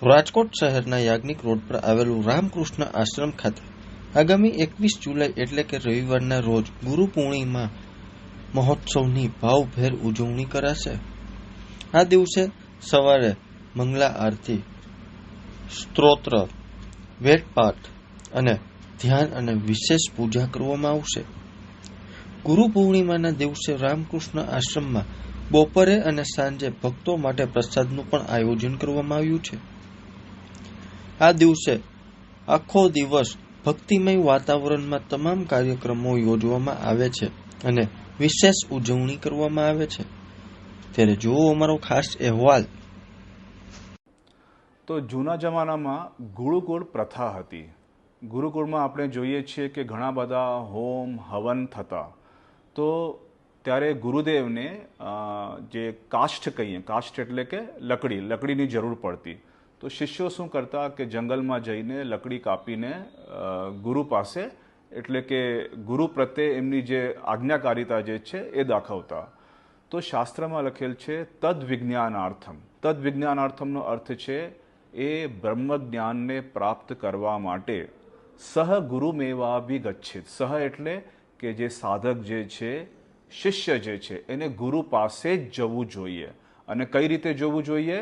રાજકોટ શહેરના યાજ્ઞિક રોડ પર આવેલું રામકૃષ્ણ આશ્રમ ખાતે આગામી 21 જુલાઈ એટલે કે રવિવારના રોજ ગુરુ પૂર્ણિમા મહોત્સવની ભાવભેર ઉજવણી કરાશે। આ દિવસે સવારે મંગલા આરતી, સ્તોત્ર, વેદપાઠ અને ધ્યાન અને વિશેષ પૂજા કરવામાં આવશે। ગુરુ પૂર્ણિમાના દિવસે રામકૃષ્ણ આશ્રમમાં બપોરે અને સાંજે ભક્તો માટે પ્રસાદનું પણ આયોજન કરવામાં આવ્યું છે। આ દિવસે આખો દિવસ ભક્તિમય વાતાવરણમાં તમામ કાર્યક્રમો યોજવામાં આવે છે અને વિશેષ ઉજવણી કરવામાં આવે છે। ત્યારે જુઓ અમારો ખાસ અહેવાલ। તો જૂના જમાનામાં ગુરુકુળ પ્રથા હતી। ગુરુકુળમાં આપણે જોઈએ છીએ કે ઘણા બધા હોમ હવન થતા। તો ત્યારે ગુરુદેવને જે કાષ્ઠ કહીએ, કાષ્ઠ એટલે કે લકડીની જરૂર પડતી। તો શિષ્યો શું કરતા કે જંગલમાં જઈને લકડી કાપીને ગુરુ પાસે, એટલે કે ગુરુ પ્રત્યે એમની જે આજ્ઞાકારિતા જે છે એ દાખવતા। તો શાસ્ત્રમાં લખેલ છે તદ વિજ્ઞાનાર્થમ। તદ વિજ્ઞાનાર્થમનો અર્થ છે એ બ્રહ્મ જ્ઞાનને પ્રાપ્ત કરવા માટે સહ ગુરુમેવાભિગચ્છેત। સહ એટલે કે જે સાધક જે છે, શિષ્ય જે છે, એને ગુરુ પાસે જ જવું જોઈએ। અને કઈ રીતે જવું જોઈએ?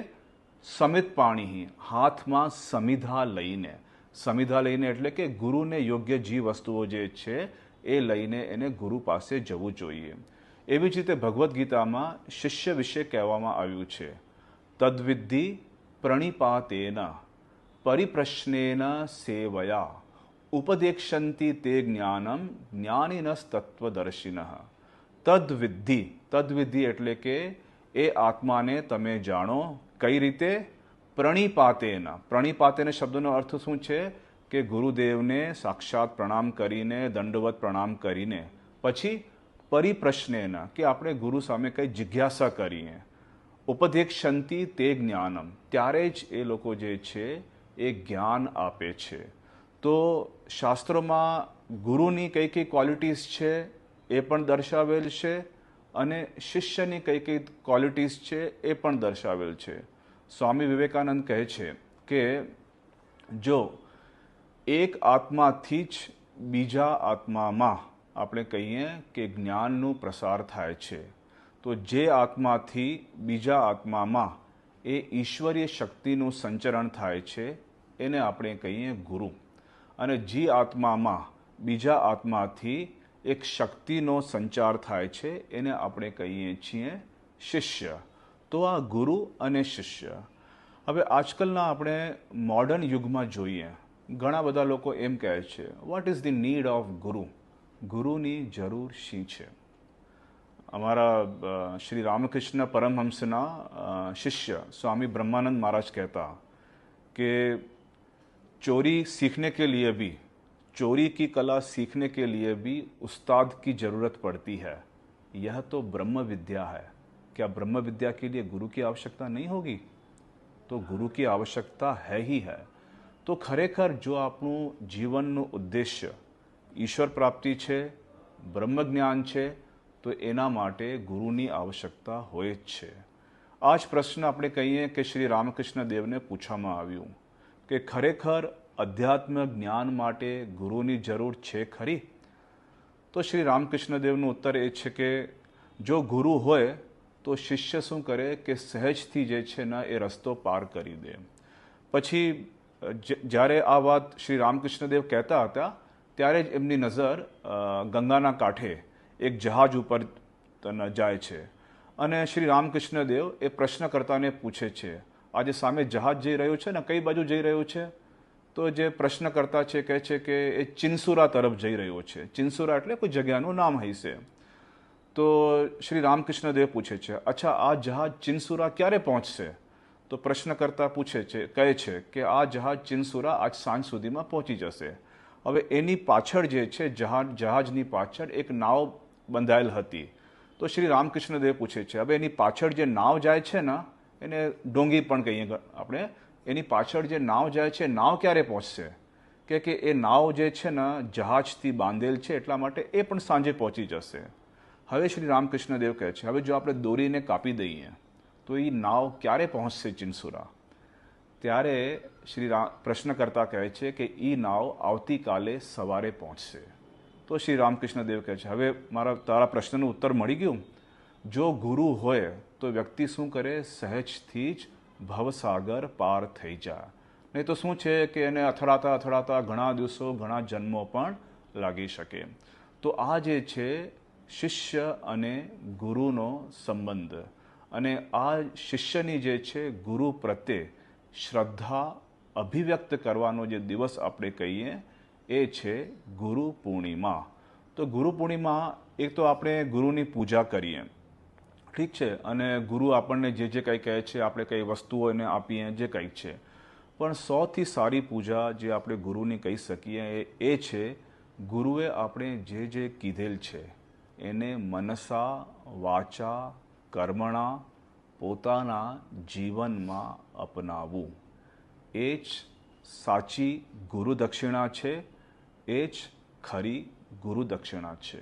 સમિત પાણી, હાથમાં સમિધા લઈને। સમિધા લઈને એટલે કે ગુરુને યોગ્ય જી વસ્તુઓ જે છે એ લઈને એને ગુરુ પાસે જવું જોઈએ। એવી જ રીતે ભગવદ્ ગીતામાં શિષ્ય વિશે કહેવામાં આવ્યું છે, તદ્વિદ્ધિ પ્રણિપાતેન પરિપ્રશ્નેન સેવયા ઉપદેક્ષન્તિ તે જ્ઞાનમ જ્ઞાનિનસ્તત્વદર્શિનઃ। તદ્વિદ્ધિ, તદ્વિદ્ધિ એટલે કે એ આત્માને તમે જાણો। કઈ રીતે? પ્રણિપાતેન। પ્રણિપાતેન શબ્દનો અર્થ શું છે કે ગુરુદેવને સાક્ષાત પ્રણામ કરીને, દંડવત પ્રણામ કરીને, પછી પરિપ્રશ્નેન કે આપણે ગુરુ સામે કઈ જિજ્ઞાસા કરીએ, ઉપદેક્ષન્તિ તે જ્ઞાનમ ત્યારે જ એ લોકો જે છે એ જ્ઞાન આપે છે। તો શાસ્ત્રોમાં ગુરુની કઈ કઈ ક્વોલિટીઝ છે એ પણ દર્શાવેલ છે અને શિષ્યની કઈ કઈ ક્વોલિટીઝ છે એ પણ દર્શાવેલ છે। સ્વામી વિવેકાનંદ કહે છે કે જો એક આત્માથી જ બીજા આત્મામાં આપણે કહીએ કે જ્ઞાનનું પ્રસાર થાય છે, તો જે આત્માથી બીજા આત્મામાં એ ઈશ્વરીય શક્તિનું સંચરણ થાય છે એને આપણે કહીએ ગુરુ। અને જે આત્મામાં બીજા આત્માથી એક શક્તિનો સંચાર થાય છે એને આપણે કહીએ છીએ શિષ્ય। તો આ ગુરુ અને શિષ્ય। હવે આજકાલના આપણે મોડર્ન યુગમાં જોઈએ, ઘણા બધા લોકો એમ કહે છે, what is the need of ગુરુ? ગુરુની જરૂર શી છે? અમારા શ્રી રામકૃષ્ણ પરમહંસના શિષ્ય સ્વામી ब्रह्मानंद महाराज कहता कि चोरी सीखने के लिए भी, चोरी की कला सीखने के लिए भी उस्ताद की ज़रूरत पड़ती है। यह तो ब्रह्म विद्या है। क्या ब्रह्म विद्या के लिए गुरु की आवश्यकता नहीं होगी? तो गुरु की आवश्यकता है ही है। તો ખરેખર જો આપણું જીવનનું ઉદ્દેશ્ય ઈશ્વર પ્રાપ્તિ છે, બ્રહ્મ જ્ઞાન છે, તો એના માટે ગુરુની આવશ્યકતા હોય જ છે। આ જ પ્રશ્ન આપણે કહીએ કે શ્રી રામકૃષ્ણ દેવને પૂછવામાં આવ્યું કે ખરેખર અધ્યાત્મ જ્ઞાન માટે ગુરુની જરૂર છે ખરી? તો શ્રી રામકૃષ્ણ દેવનો ઉત્તર એ છે કે જો ગુરુ હોય તો શિષ્ય શું કરે કે સહેજથી જે છે ને એ રસ્તો પાર કરી દે। પછી જ્યારે આ વાત શ્રી રામકૃષ્ણ દેવ કહેતા હતા ત્યારે જ એમની નજર ગંગાના કાંઠે એક જહાજ ઉપર જાય છે અને શ્રી રામકૃષ્ણ દેવ એ પ્રશ્નકર્તાને પૂછે છે, આજે સામે જહાજ જઈ રહ્યું છે ને, કઈ બાજુ જઈ રહ્યું છે? તો જે પ્રશ્નકર્તા છે કહે છે કે એ ચિનસુરા તરફ જઈ રહ્યો છે। ચિનસુરા એટલે કોઈ જગ્યાનું નામ હશે। તો શ્રી રામકૃષ્ણ દેવ પૂછે છે, અચ્છા આ જહાજ ચિનસુરા ક્યારે પહોંચશે? તો પ્રશ્નકર્તા પૂછે છે, કહે છે કે આ જહાજ ચિનસુરા આજ સાંજ સુધીમાં પહોંચી જશે। હવે એની પાછળ જે છે જહાજની પાછળ એક નાવ બંધાયેલ હતી। તો શ્રી રામકૃષ્ણ દેવ પૂછે છે, હવે એની પાછળ જે નાવ જાય છે ને, એને ડોંગી પણ કહીએ આપણે, એની પાછળ જે નાવ જાય છે, નાવ ક્યારે પહોંચશે? કે એ નાવ જે છે ને જહાજથી બાંધેલ છે એટલા માટે એ પણ સાંજે પહોંચી જશે। હવે શ્રી રામકૃષ્ણ દેવ કહે છે, હવે જો આપણે દોરીને કાપી દઈએ તો એ નાવ ક્યારે પહોંચશે ચિનસુરા? ત્યારે શ્રી રામ પ્રશ્નકર્તા કહે છે કે એ નાવ આવતીકાલે સવારે પહોંચશે. તો શ્રી રામકૃષ્ણ દેવ કહે છે, હવે તારા પ્રશ્નનું ઉત્તર મળી ગયું. જો ગુરુ હોય તો વ્યક્તિ શું કરે? સહેજથી જ ભવસાગર પાર થઈ જાય. નહીં તો શું છે કે એને અથડાતા ઘણા દિવસો ઘણા જન્મો પણ લાગી શકે. તો આ જે છે શિષ્ય અને ગુરુનો સંબંધ, અને આ શિષ્યની જે છે ગુરુ પ્રત્યે શ્રદ્ધા અભિવ્યક્ત કરવાનો જે દિવસ આપણે કહીએ એ છે ગુરુ પૂર્ણિમા. તો ગુરુ પૂર્ણિમા એક તો આપણે ગુરુની પૂજા કરીએ, ઠીક છે, અને ગુરુ આપણને જે કંઈ કહે છે આપણે કઈ વસ્તુઓ એને આપીએ જે કંઈ છે, પણ સૌથી સારી પૂજા જે આપણે ગુરુની કહી શકીએ એ છે ગુરુએ આપણે જે કીધેલ છે એને મનસા વાચા કર્મણા પોતાના જીવનમાં અપનાવવું. એ જ સાચી ગુરુ દક્ષિણા છે, એ જ ખરી ગુરુ દક્ષિણા છે.